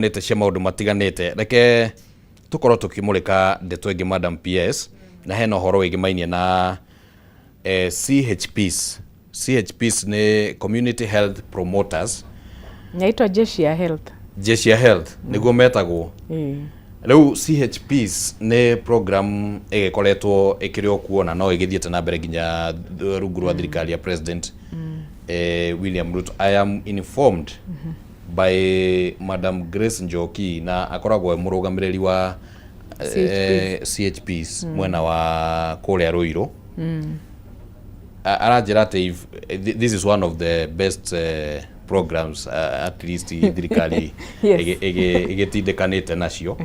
nete cia maundu matiganite reke tukorwo tukimulika ndeto ingi Madam PS na hena horo wingi mainie na CHPs. CHPs ni community health promoters. Naitwa Jeshi ya Health. Jeshi ya Health niguo metagwo. Riu CHPs ni program igikoretwo ikirio kuona no igithiete na mbere nginya rungu rwa thirikari ya President William Ruto. I am informed by Madam Grace Njoki na akoragwo murugamiriri wa CHPs mwena wa kuria Ruiru. Arajira ati this is one of the best programs at least thirikari igetindekanite nacio,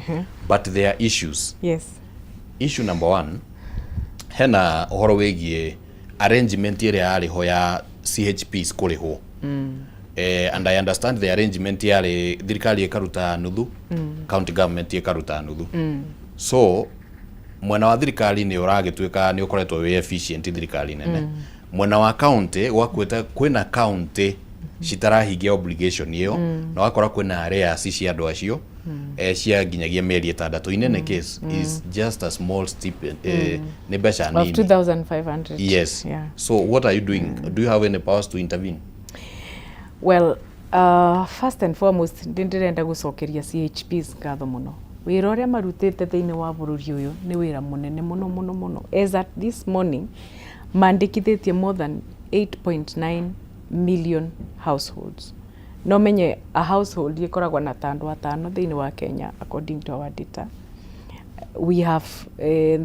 but there are issues. Yes. Issue number 1, hena uhoro wigie arrangement iria ariho ya CHPs kuriho. And I understand the arrangement yari thirikari ikaruta nuthu, county government ikaruta nuthu. So mwena wa thirikari ni uragituika ni ukoretwo we efficient thirikari nene. Mwena wa county wakweta kwina county citarahingia obligation iyo na wakora kwina arrears cia andu acio cia nginyagia mieri 6. In any case is just a small stipend ni besha nini of 2,500. Yes. Yeah. So what are you doing? Do you have any powers to intervene? Well, first and foremost ndirenda gucokeria CHPs ngatho muno. Wira uria marutite thiini wa bururi uyu ni wira munene muno. As at this morning mandikithitie more than 8.9 million households. No menye a household ikoragwa na tandu atano thiini wa Kenya according to our data. We have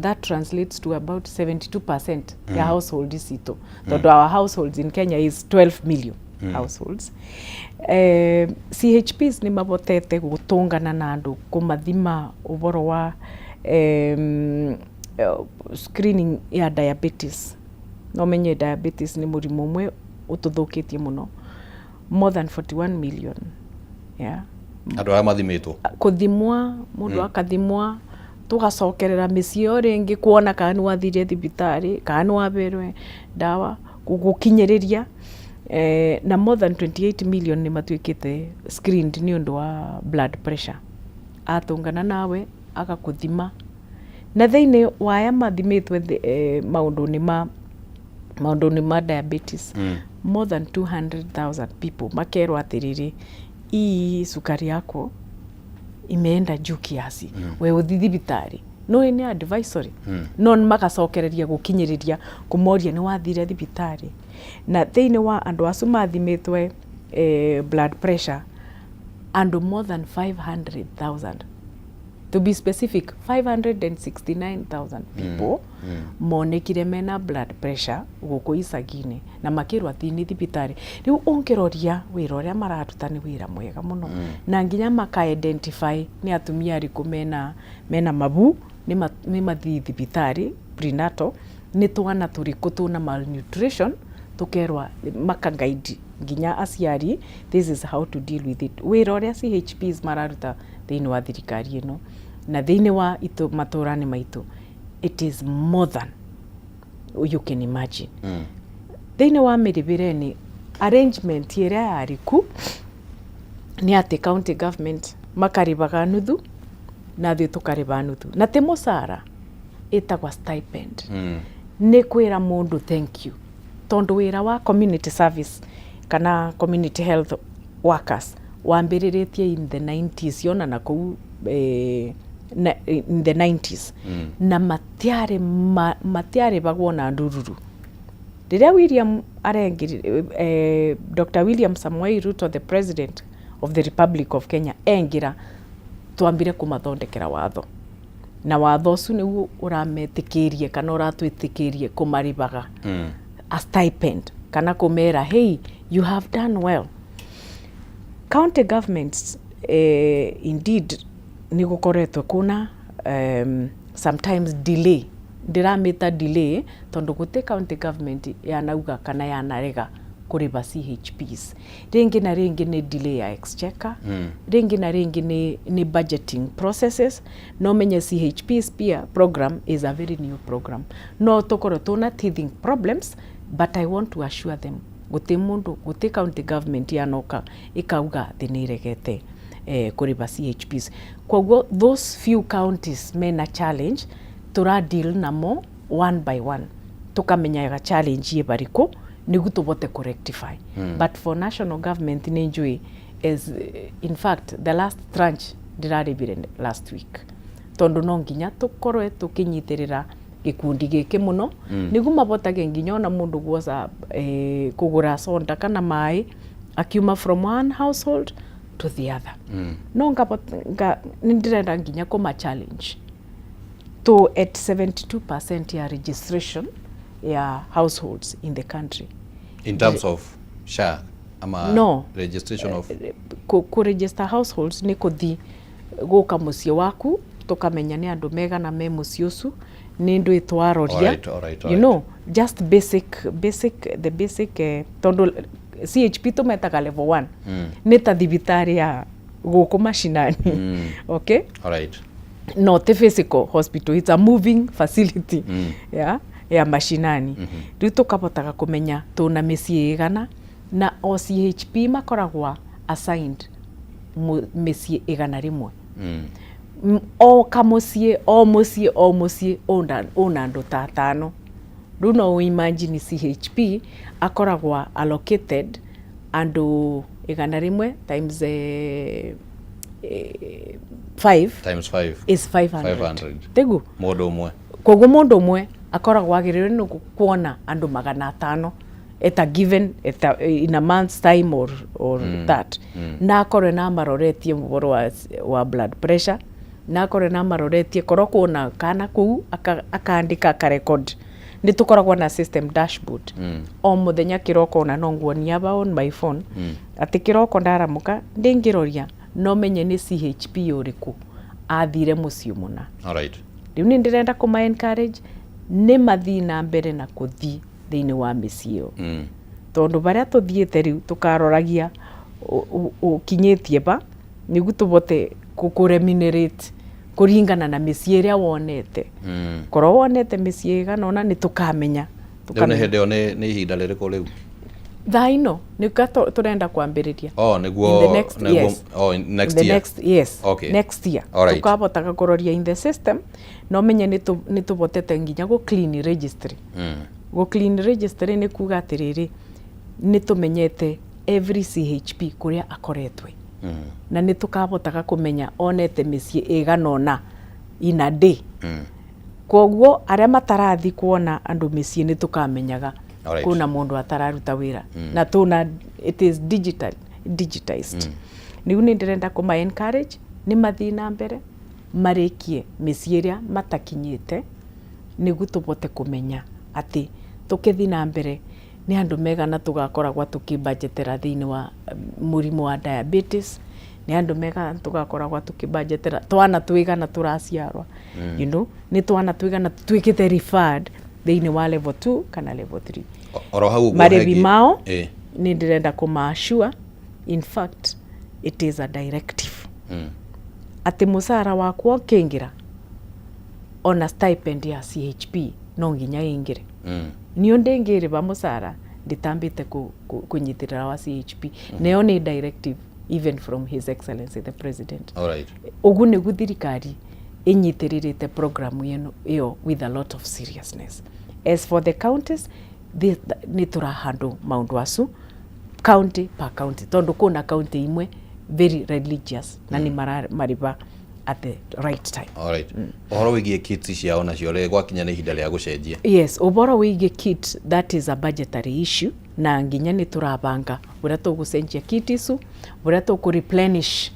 that translates to about 72% ya household isito. Tondu our households in Kenya is 12 million households. CHPs ni mabotete gutungana na andu kumathima uboro wa screening ya diabetes. No menye diabetes ni murimu umwe ututhukitie muno, more than 41 million. Yeah. Andu aya mathimitwo kuthimwa mundu akathimwa tugacokerera micio ringi kuona kana ni wathire thibitari kana ni waberwe dawa gukinyiriria na more than 28 million ni matuikite screened ni undu wa blood pressure. Atungana nawe agakuthima na thiini waya mathimitwe maundu ni ma diabetes. More than 200,000 people makerwa atiriri ii sukari yako imeenda juu kiasi, we uthi thibitari. No ni advisory. No magacokereria gukinyiriria kumoria ni wathire thibitari. Na thiini wa andu acu mathimitwe blood pressure andu more than 500,000. To be specific, 569,000 people monekire mena blood pressure guku icagini na makirwa thini thibitari. Riu ongeroria wira uria mararuta ni wira mwega muno na nginya maka identify ni atumia ariku mena mabu ni mathi thibitari prenatal, ni twana turiku tuna malnutrition, tukerwa maka guide nginya aciari this is how to deal with it. Wira uria CHPs mararuta thiini wa thirikari ino na thiini wa maturani maitu, it is more than you can imagine. Thiini wa miribireni arrangement iria yariku ni ati county government makaribaga nuthu na thio tukariba nuthu na ti musara itagwa stipend. Ni kwira mundu thank you tondu wira wa community service kana community health workers wambiriritie in the 90s yona na kou in the 90s na matiare bagwo na ndururu. Riria William arengiri Dr. William Samoei Ruto, the president of the Republic of Kenya, engira twambire kumathondekera watho na watho ucio ni urametikirie kana uratwitikirie kumaribaga a stipend kana kumera hey you have done well. County governments indeed ni gukoretwo kuna sometimes delay, ndiramita delay tondu guti county government yanauga kana yanarega kuriba CHPs. Ringi na ringi ni delay ya exchequer, ringi na ringi ni budgeting processes. No menye CHPs pia program is a very new program. No tokoro tuna teething problems, but I want to assure them guti mundu guti county government yanoka ikauga thiniregete kuriba CHPs. Koguo those few counties mena challenge tura deal namo one by one tukamenyaga challenge ye bariko nigu tubote rectify. But for national government ni njui is in fact the last tranche diraribire last week tondu no nginya tukorwe tukinyitirira gikundi giki muno nigu mabotage nginya ona mundu gwoza kugura sonda kana mai akiuma from one household to the other. No nindirenda nginya kuma challenge to at 72% ya registration ya households in the country in terms of SHA ama no registration of ku register households ni kuthi guka mucie waku tukamenya ni andu mega na me mucie ucu ni ndu itwaroria you know just the basic tondu CHP tumetaga level 1 ni ta thibitari ya guku mashinani okay alright not a physical hospital, it's a moving facility ya mashinani. Riu tukabotaga kumenya tuna micie igana na o CHP makoragwa assigned micie igana rimwe. O kamucie o mucie ona andu ta tano. Riu no imagine CHP akoragwa allocated andu igana rimwe times 5 times 5 is 500. Tegu mundu umwe koguo mundu umwe akoragwo agiriwe ni kuona andu 500 given in a month's time or that na akorwe na maroretie muboro wa blood pressure na akorwe na maroretie korwo kuona kana kuu akaandika akarecord ni tukoragwo na system dashboard o muthenya kiroko na no nguonia ba on my phone ati kiroko ndaramuka ndingiroria no menye ni CHP uriku athire muciu muna. Alright. Riu ni ndirenda kuma encourage ni mathi na mbere na kuthi thiini wa micio. Tondu baria tuthiete riu tukaroragia ukinyitie ba nigu tubote kuremunerate kuringana na micie iria wonete. Korwo wonete micie igana ona ni tukamenya. Tukane hede ni ihinda ririko riu. Thaino nika turenda kwambiriria niguo next year okay. Next year tukabotaga kuroria in the system no menye ni tubotete nginya go clean registry go clean registry ni kuga atiriri ni tumenyete every CHP kuria akoretwe na ni tukabotaga kumenya onete micie iganona in a day koguo aria matarathi kuona andu micie ni tukamenyaga kuna mundu atararuta wira na tuna it is digitized niu ni ndirenda kuma encourage ni mathi na mbere marikie micie iria matakinyite nigu tubote kumenya ati tukithi na mbere ni andu mega na tugakoragwa tukibudgetera thiini wa murimu wa diabetes ni andu mega tugakoragwa tukibudgetera twana twigana turaciarwa you know ni twana twigana twikite referred thiini wa level 2 kana level 3 oro hau marebi mao ni ndirenda kumaashua in fact it is a directive ati musara wakwo kingira ona stipend ya CHP no nginya ingire niyo ndengire ba musara nditambite kunyitirira wa CHP nayo ni directive even from his excellency the president. Alright. Ugu ni guthirikari inyitirite program iyo with a lot of seriousness. As for the counties, ni turahandle maundu acu county per county tondu kuna county imwe very religious na ni mariba at the right time. Alright. Ohoro wigie kits ciao na ciore gwakinya ni ihinda ria gucenjia. Yes, oboro wigie kit that is a budgetary issue na nginya ni turabanga uria tugucenjia kit icu uria tuku replenish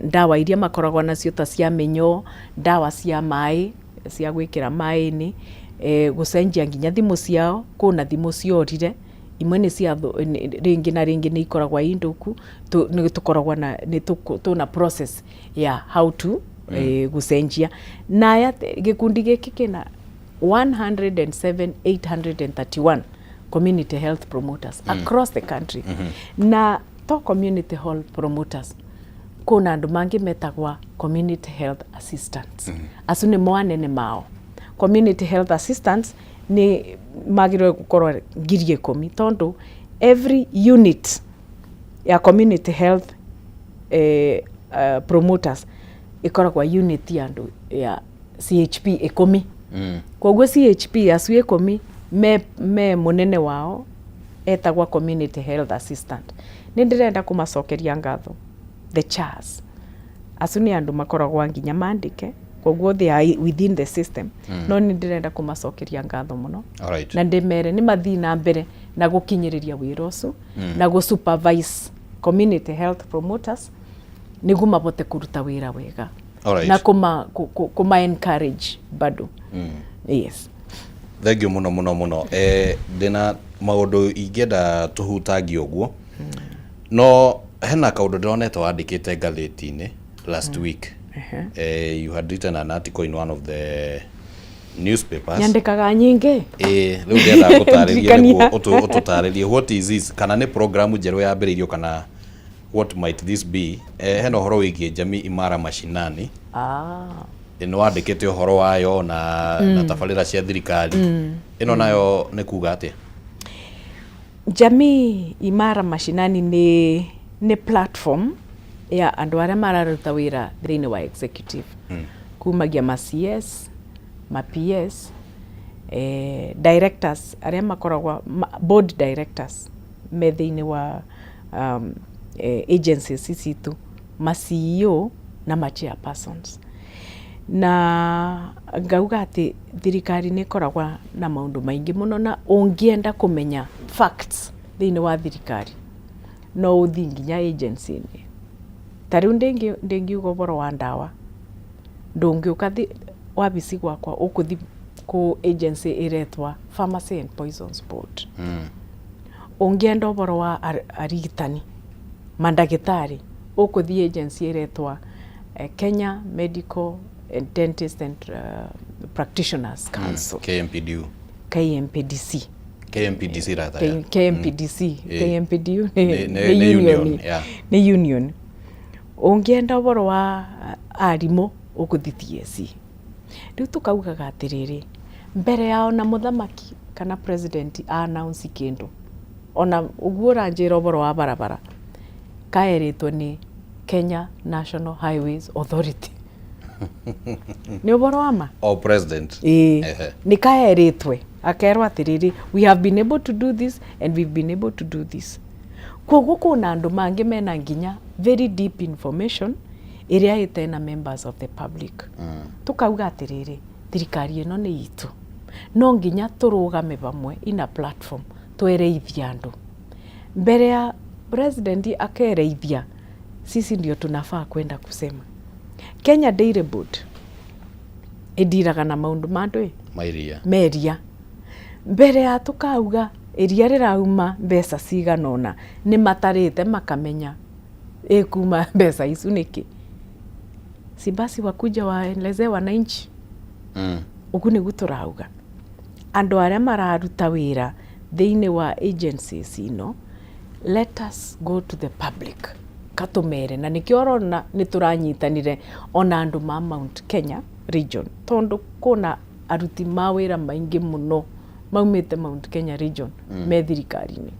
ndawa iria makoragwa nacio ta cia minyo ndawa cia mai cia gwikira mai-ini gucenjia nginya thimu ciao kuna thimu ciorire imwe ni cia ringi na ringi ni ikoragwa induku ni tukoragwa na ni tuna process ya how to gucenjia na ya gikundi giki kina 107,831 community health promoters across the country na to community health promoters kuna andu mangi metagwa community health assistants acu ni mwanene mao community health assistants ni magirwe gukorwa 10,000 tondu every unit ya community health promoters ikoragwa unit ya andu ya CHP 10 koguo CHP acu 10 me munene wao etagwa community health assistant ni ndirenda kumacokeria ngatho the chairs acu ni andu makoragwa nginya mandike koguo they are within the system no ni ndirenda kumacokeria ngatho muno na ndimere ni mathii na mbere na gukinyiriria wira ucio na gu supervise community health promoters niguo mabote kuruta wira wega na kuma encourage bado yes. Thank you muno ndina maundu ingenda tuhutangie uguo no hena kaundu ndonete wandikite ngatheti-ini last week you had written an article in one of the newspapers nyandikaga nyingi riu ndenda gutariria niguo ututaririe what is this kana ni programu njeru yambiririo kana what might this be hena horo wigie jamii imara mashinani ino wandikite uhoro wayo na tabarira cia thirikari ino nayo ni kuga atia jamii imara mashinani ni platform ya andu aria mararuta wira thini wa executive kumagia ma CS ma PS directors aria makoragwa board directors me thini wa agencies cicitu ma CEO na ma chairpersons na ngauga ati thirikari ni koragwa na maundu maingi muno na ungienda kumenya facts thini wa thirikari no uthi nginya agency ni tariu ndingiuga uboro wa ndawa ndungiuka wabici gwakwa ukuthi ku agency iretwa Pharmacy and Poisons Board ungienda uboro wa arigitani mandagitari ukuthi agency iretwa Kenya Medical and Dentist and Practitioners Council KMPDC rather KMPDU ni union ungienda uboro wa arimo ukuthi TSC riu tukaugaga atiriri mbere yao na muthamaki kana president announce kindu ona uguo ranjira uboro wa barabara kaeritwo ni Kenya National Highways Authority ni uboro wama president ni kaeritwe akerwa atiriri we have been able to do this and we've been able to do this koguo kuna andu mangi mena nginya very deep information iria itena members of the public tukauga atiriri thirikari ino ni itu no nginya turugame bamwe ina platform twereithia andu mbere ya president akereithia sisi ndio tunafaa kwenda kusema Kenya Dairy Board idiraga na maundu mandu meria mbere ya tukauga iria rirauma mbeca ciganona ni matarite makamenya kuma mbeca icu niki si basi wakuja waeleze wananchi ugu niguo turauga andu aria mararuta wira thiini wa agencies ino let us go to the public katumere na nikio orona ni turanyitanire ona andu ma Mount Kenya region tondu kuna aruti mawira maingi muno maumite Mount Kenya region me thirikari-ini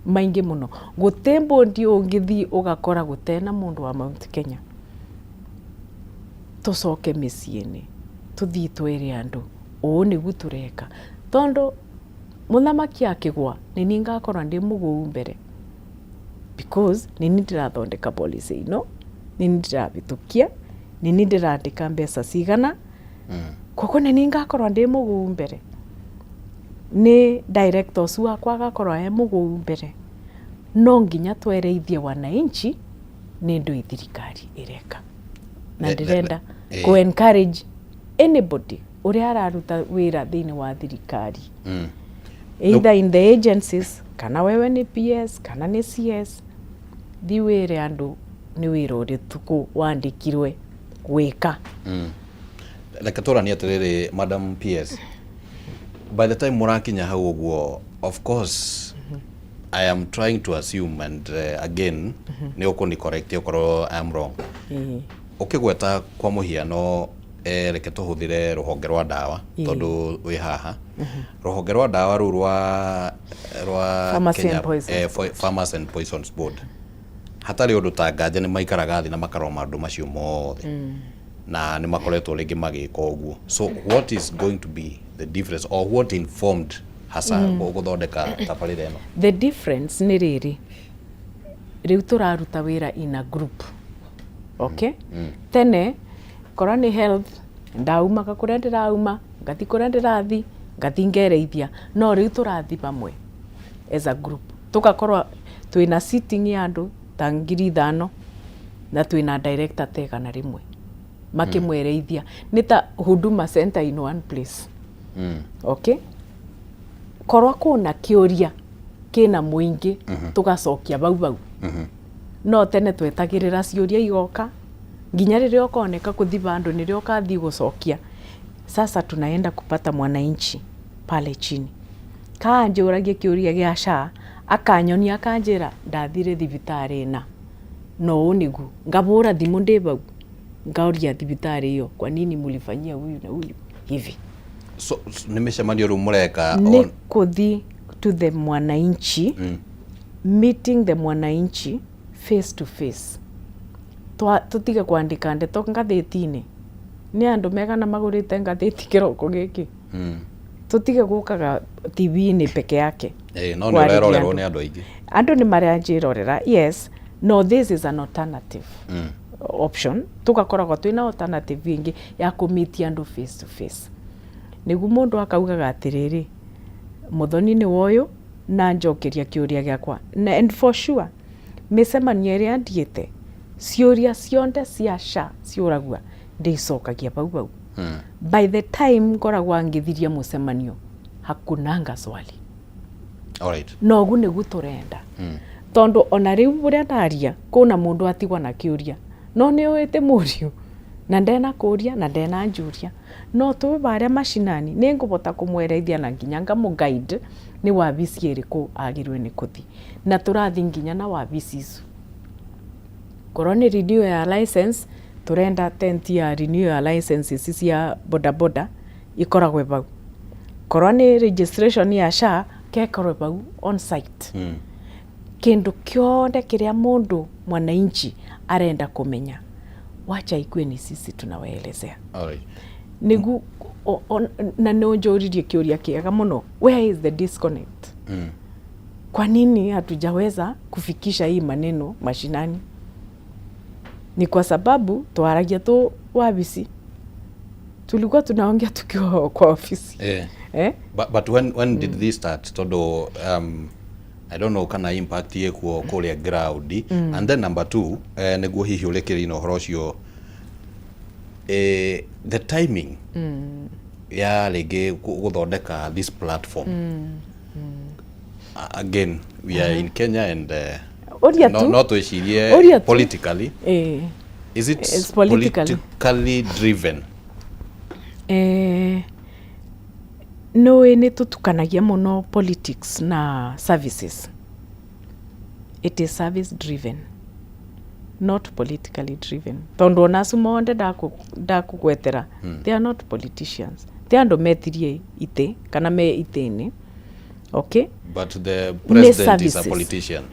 maingi muno gutembo ndio ungithi ugakora gutena mundu wa Mount Kenya tucoke miciini tuthii twire andu uu niguo tureka tondu muthamaki akigwa ni ningakorwa ndi muguu mbere because nini ndirathondeka policy ino nini ndirabitukia nini ndirandika mbeca cigana koko nini ngakorwa ndi muguu mbere ni directors wakwa agakorwa e muguu mbere no nginya twereithie wananchi ni ndu thirikari ireka na ndirenda ku encourage anybody uria araruta wira thiini wa thirikari either in the agencies kana wewe ni PS kana ni CS thiwire andu ni wira uri tuku wandikirwe gwika like torania atiriri Madam PS by the time murakinya hau uguo of course I am trying to assume and again ni ukuni correct okoro I am wrong ukigweta kwa muhiano reke tuhuthire ruhonge rwa ndawa tondu wi haha ruhonge rwa ndawa ru rwa Kenya Pharmacy and Poisons Board hatari undu tanganja ni maikaraga thi na makaroma andu macio mothe na ni makoretwo ringi magika uguo. So what is going to be the difference or what informed hasa guthondeka tabarira eno? The difference ni riri riu turaruta wira in a group, okay? Tene korwo ni health ndaumaga kuria ndirauma ngathi kuria ndirathi ngathi ngereithia, no riu turathi pamwe as a group tugakorwo twina sitting ya andu ta 5,000 na twina director tegana rimwe makimwereithia ni ta Huduma Center in one place. Okay, korwo kuna kiuria kina muingi tugacokia bau no tene twetagirira ciuria igoka nginya riria ukoneka kuthi bandu nirio ukathi gucokia. Sasa tunaenda kupata mwananchi pale chini kanjuragie kiuria gia SHA akanyonia akanjira ndathire thibitari na no unigu ngabura thimu ndi bau ngauria thibitari iyo kwa nini mulifanyia huyu na huyu hivi. So nimeshamanio rumureka on kuthi to the mwananchi meeting the mwananchi face to face. Tutige kwandika ndeto ngathitini ni andu megana magurite ngathiti kiroko giki tutige gukaga TV ni peke yake no ni rerorerwo ni andu aingi andu ni marianjirorera. Yes, no, this is an alternative option. Tugakoragwo twina alternative ingi ya kumitia andu face to face nigu mundu akaugaga atiriri muthoni ni woyo na njokeria kiuria giakwa na and for sure micemanio iria ndiite ciuria cionde cia SHA ciuragua ndicokagia bau by the time ngoragwa ngithiria mucemanio hakunanga swali. Alright, no gu nigu turenda tondu ona riu buria ndaria kuna mundu atigwa na kiuria no ni uite murio na ndena kuria na ndena njuria no tu baria mashinani ni ngubota kumwereithia na nginya ngamu guide ni wabici iriku agirwe ni kuthi na turathi nginya na wabici isu. Korwo ni renew ya license turenda 10 ya renew ya license cia boda ikoragwe bau. Korwo ni registration ya SHA kekorwe bau on site. Kindu kionde kiria mundu mwananchi arenda kumenya wacha ikue ni sisi tunawaelezea. Alright, nigu na no njoririe kiuria kiega muno, where is the disconnect? Kwa nini hatujaweza kufikisha hii maneno mashinani? Ni kwa sababu twaragia tu wabici, tulikuwa tunaongea tukiwa kwa ofisi. But when did this start? Todo I don't know kana impact ye kuria ground and then number 2 neguo hihi urekeri no horo cio the timing ya rege guthondeka this platform. Again we are in Kenya and not politically. Is it politically driven? No, ni tutukanagia muno politics na services. It is service driven, not politically driven. Tondo nasumonde ndakugwetera they are not politicians. They are metirie ite kana me itene. Okay, but the president is a politician.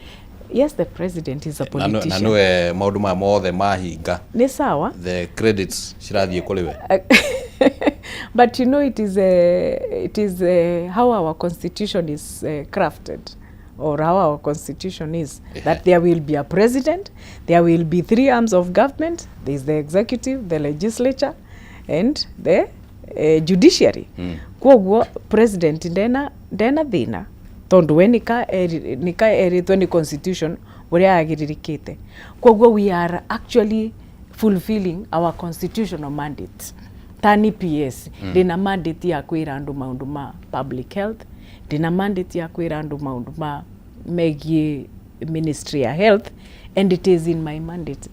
Yes, the president is a politician. Na no maundu ma mothe mahinga ni sawa, the credits shirathie kuriwe. But you know it is how our constitution is crafted, or how our constitution is that there will be a president, there will be 3 arms of government. There is the executive, the legislature and the judiciary. Kwoguo president ndena thina tondu we nika eritwe ni constitution uria agiririkite. Kwoguo we are actually fulfilling our constitutional mandate. Tani PS dina mandate ya kwira andu maundu ma public health, dina mandate ya kwira andu maundu ma megie ministry ya health, and it is in my mandate.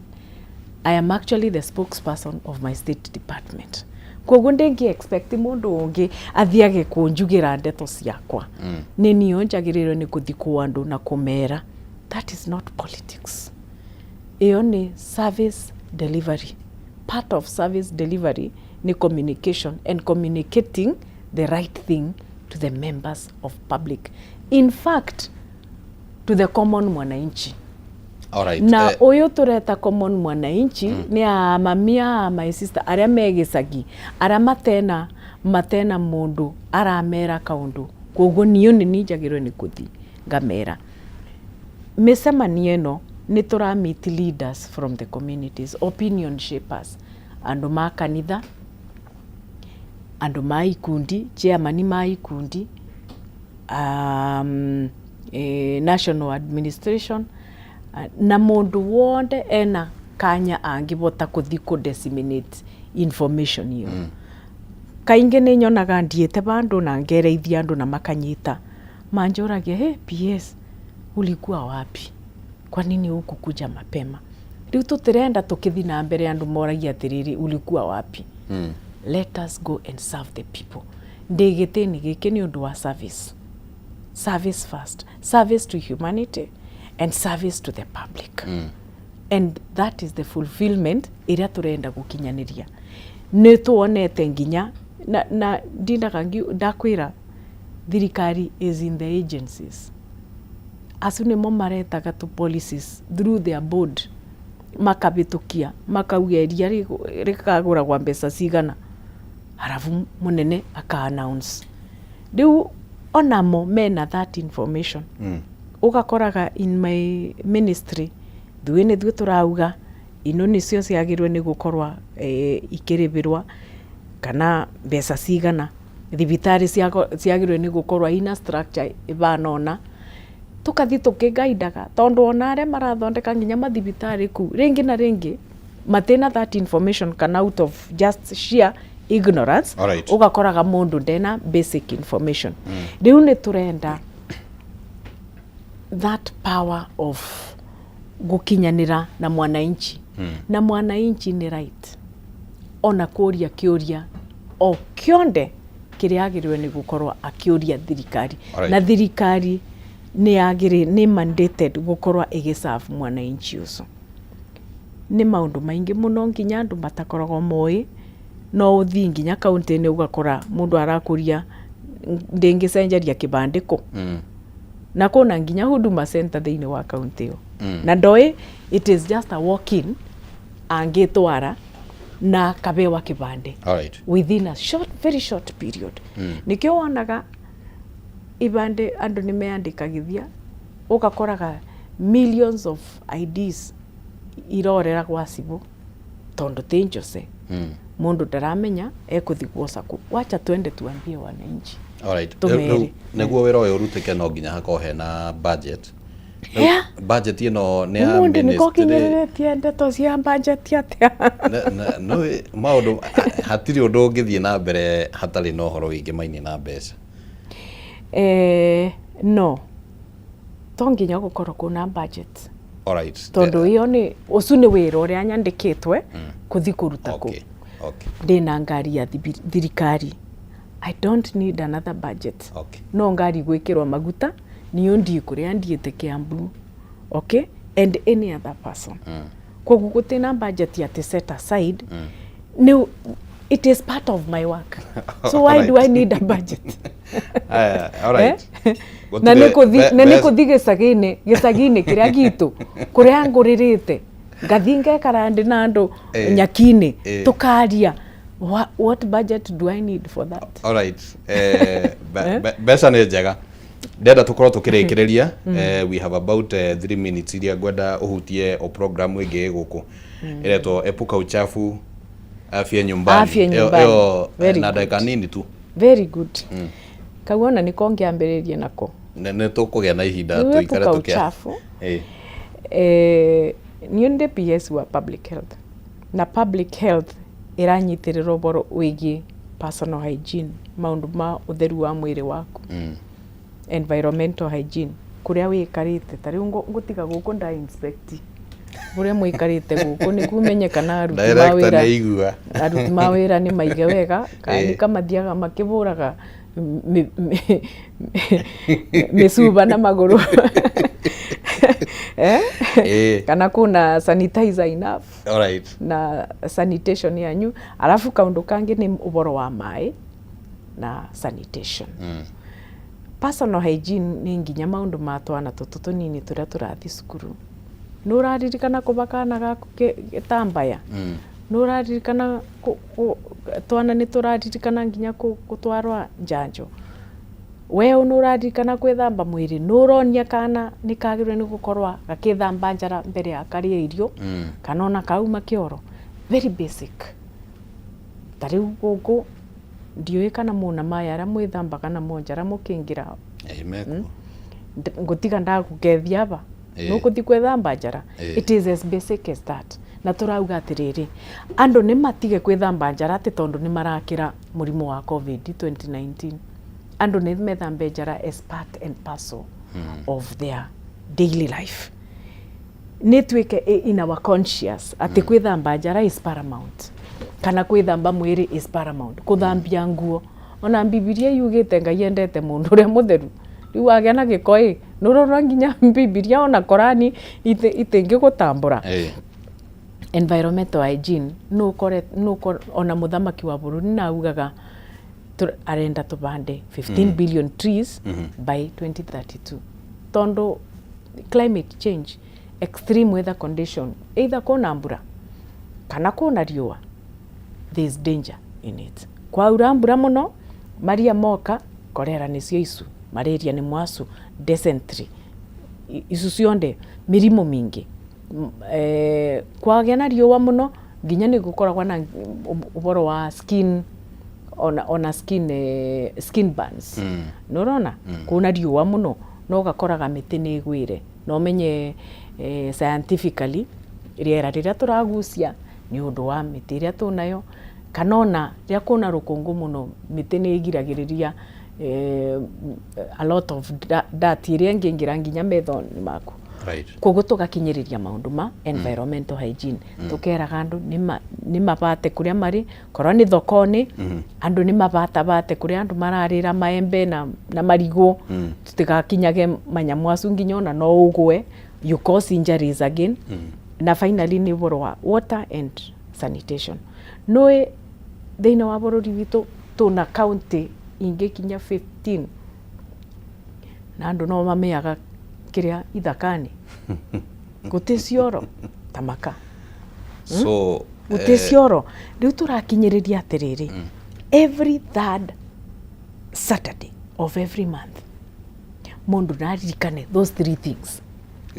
I am actually the spokesperson of my state department. Kwoguo ndengi expect mundu ungi athiage kunjugira ndeto ciakwa. Ni niyo njagirirwo ni kuthi kwa andu na kumera. That is not politics. Iyo ni service delivery. Part of service delivery ni communication and communicating the right thing to the members of public. In fact, to the common mwananchi. Alright. Na uyu tureta common mwananchi ni a mamia my sister aria megicagi aria matena mundu aramera kaundu koguo niyo ni njagirwo ni kuthi ngamera micemanio ino ni tura meet leaders from the communities, opinion shapers, andu ma kanitha, andu ma ikundi, chairman ma ikundi, national administration, na mundu wonde ena kanya angivota kuthi ku disseminate information iyo. Kaingi ni nyonaga ndiete bandu na ngereithia andu na makanyita manjoragia hey PS ulikuwa wapi, kwa nini hukukuja mapema? Riu tutirenda tukithi na mbere andu moragia atiriri ulikuwa wapi. Let us go and serve the people. Ndigitini giki ni undu wa service first, service to humanity and service to the public. And that is the fulfillment iria turenda gukinyaniria. Ni tuonete nginya na ndindaga ndakwira thirikari is in the agencies. Asu nimo maretaga tu policies through their board makabitukia makaugeria rikagura kwa mbeca cigana harafu munene aka announce. Riu onamo mena that information. Ugakoraga in my ministry thuene thu turauga ino nicio ciagirwe ni gukorwa ikiribirwa kana mbeca cigana thibitari ciagirwe ni gukorwa ina structure ibanona tukathi tukigaidaga tondu ona aria marathondeka nginya mathibitari ku ringi na ringi matena that information kana out of just sheer ignorance. Ugakoraga mundu ndena basic information. Riu ni turenda that power of gukinyanira na mwananchi. Na mwananchi ni right ona kuria kiuria o kionde kiria agirwe ni gukorwa akiuria thirikari. Na thirikari ni mandated gukorwa igiserve mwananchi ucio. Ni maundu maingi muno nginya andu matakoragwo moi no uthi nginya kaunti ni ugakora mundu arakuria ndingicenjeria kibandiko. Na kuna nginya huduma center thiini wa kaunti yo. Na ndoi it is just a walk in angitwara na kabewa kibande within a very short period. Nikio wonaga ibande andu ni meandikagithia ugakoraga millions of IDs irorera kwa sibu tondu tinjose. Mundu ndaramenya ekuthi gwosaku wacha twende tuambie wananchi. Neguo wira uyu urutike no nginya hakohe na budget. Budget ino ne ya ministry. Niko kinyeretie ndeto cia budget atia. No maundu hatiri undu ngithie na mbere hatari no horo wingi maini na mbeca. No. Tonginya gukorwo kuna budget. Tondu iyo ni ucu ni wira uria nyandikitwe kuthi kuruta ku. Ndina ngari ya thirikari. I don't need another budget. No ngari gwikirwa maguta niyo ndi kuria ndiete Kiambu. And any other person. Koguo gutina budget ya set aside. No, it is part of my work. So why do I need a budget? Na nikuthi gicagini kiria gitu kuria nguririte ngathinge karandi na andu nyakini tukaria what budget do I need for that? Besa ni njega ndenda tukorwo tukirikireria. We have about 3 minutes iria ngwenda uhutie o program wingi guku iretwo epuka uchafu afya nyumbani. Yo na dakika nini tu. Very good. Kagona niko ngiambiririe nako ne tukugia na ihinda tuikare tukia ni ndi PS wa public health na public health iranyitiriro boro wigi personal hygiene maundu ma utheru wa mwiri waku. Environmental hygiene kuria wikarite tari ngutiga guku nda inspect buria muikarite guku ni kumenyekana aruti mawira ni maige wega kani kama thiaga makiburaga misuba na maguru kana kuna sanitizer enough. Na sanitation yanyu alafu kaundu kangi ni uboro wa mai na sanitation. Personal hygiene ni nginya maundu matwana tutu tunini turia turathi cukuru nuraririkana kubakana gaku gitambaya nuraririkana twana ni turaririkana nginya gutwarwa njanjo we nuraririkana gwithamba mwiri nuronia kana ni kagirwe ni gukorwa gakithamba njara mbere ya karia irio kana ona kauma kioro very basic tariu guku ndiwe kana muna maya ara mwithamba kana monjara mukingira ngutiga ndagukethia aba nukuthi kwithamba njara it is as basic as that na turauga atiriri andu ni matige kwithamba njara ati tondu ni marakira murimu wa covid 2019 andu ni methambe njara as part and parcel of their daily life ni twike in our conscious ati kwithamba njara is paramount kana kwithamba mwiri is paramount kuthambia nguo ona Bibilia yugite Ngai endete mundu uria mutheru riu agia na gikoi nurora nginya Bibilia ona Korani itingi gutambura environmental hygiene no ona muthamaki wa bururi na ugaga arenda tubande 15 billion trees by 2032 tondo climate change extreme weather condition either kuna mbura kana kuna riua there is danger in it kwa urambura muno maria moka korera nicio isu malaria ni mwasu dysentery isu cionde mirimo mingi kwagĩa na riũa muno nginya ni gukoragwa na uboro wa skin ona skin burns nurona kuna riũa muno no gakoraga miti ni gwire no menye scientifically riera riria turagucia ni undu wa miti iria tunayo kanona ria kuna rukungu muno miti ni igiragiriria a lot of that iria ngingira nginya methoni maku right koguo tugakinyiriria maundu ma environmental hygiene tukeraga andu ni mabate kuria mari korwo ni thokoni andu ni mabate kuria andu mararira maembe na marigo tutigakinyage manyamu acu nginya ona no ugwe you cause injuries again na finally ni boro wa water and sanitation noe thina wa bururi witu tuna county ingi kinya 15 na andu no mameaga kiria ithakani guticioro tamaka so guticioro riu turakinyiriria atiriri every third Saturday of every month mundu naririkane those three things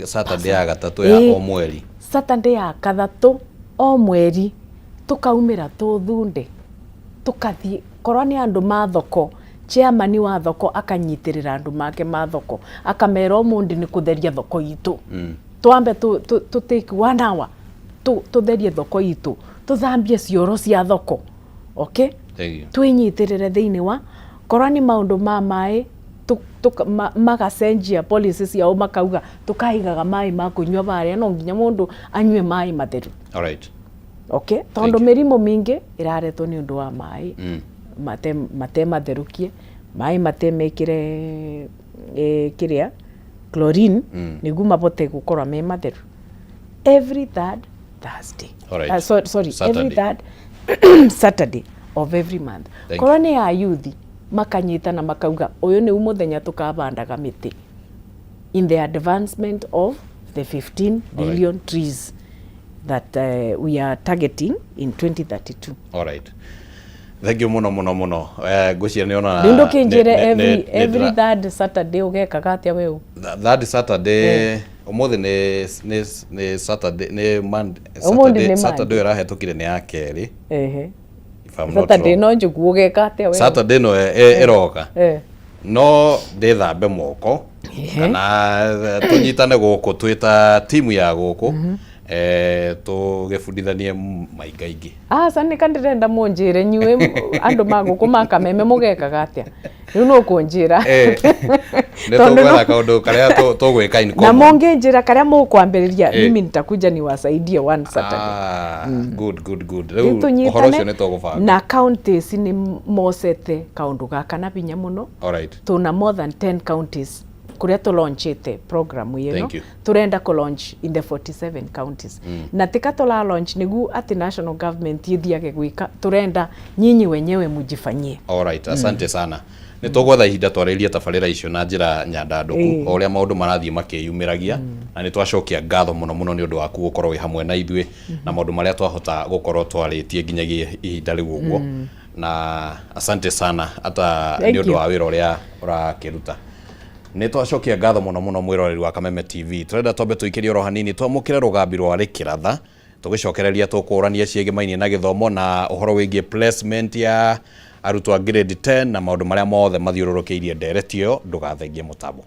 Saturday ya gatatu ya o mweri Saturday ya kathatu o mweri tukaumira tuthunde tukathie korwa ni andu ma thoko chairman wa thoko akanyitirira andu make ma thoko akamera umundi ni kutheria thoko itu twambe tu take 1 hour tutherie thoko itu tuthambie cioro cia thoko okay twinyitirire thiini wa korwa ni maundu ma mai magacenjia policies ciao makauga tukaigaga mai ma kunywa baria no nginya mundu anywe mai matheru alright okay tondo mirimo mingi iraretwo ni undu wa mai mate matherukie mai mate mekire kiria chlorine niguo mabote gukorwa me matheru every third Thursday sorry Saturday. Every third Saturday of every month korwa ni ya youth makanyitana makauga uyu ni umuthenya tukabandaga miti in the advancement of the 15 billion trees that we are targeting in 2032 alright thank you muno gucia ni ona ndo kinjire every third Saturday ugekaga atia wewe third Saturday umuthi ni Saturday ni Monday Saturday irahetukire ni ya keri Saturday no njugu ugeka atia wewe Saturday no iroka no ndithambe moko kana tunyitane guku twita timu ya guku tugibundithanie maingaingi sani kandirenda munjire nyue andu maguku makameme mugekaga atia riu no kunjira nitugwetha kaundu karia tugwika in common na munginjira karia mukwambiriria mimi nitakuja niwasaidie one Saturday good riu uhoro ucio nitugubanga na counties ni mosete kaundu gaka na binya muno alright tuna more than 10 counties kuria tu launchite program Thank you. turenda ku launch in the 47 counties na tika tula launch nigu ati national government ithiage gwika turenda nyinyi wenyewe mujifanyie. Alright, asante sana. Nĩ tũgwetha ihinda twarĩrie tabarĩra icio na njĩra nyandandũku o ũrĩa maũndũ marathiĩ makĩyumĩragia na nĩ twacokia ngatho mũno mũno nĩ ũndũ waku gũkorwo wĩ hamwe na ithuĩ na maũndũ marĩa twahota gũkorwo twarĩtie nginyagia ihinda rĩu ũguo na asante sana hata nĩ ũndũ wa wĩra ũrĩa ũrakĩruta. Nĩ twacokia ngatho mũno mũno mwĩroreri wa Kameme TV. Tũrenda twambe tũikĩrie oro hanini twamũkĩre rũgambi rwa Rĩkĩratha tũgĩcokereria tũkũrania ciĩgĩmainie na gĩthomo na ũhoro wĩgiĩ placement ya arutwo a grade 10 na maũndũ marĩa mothe mathiũrũrũkĩirie ndereti ĩyo ndũgathengie mũtambo.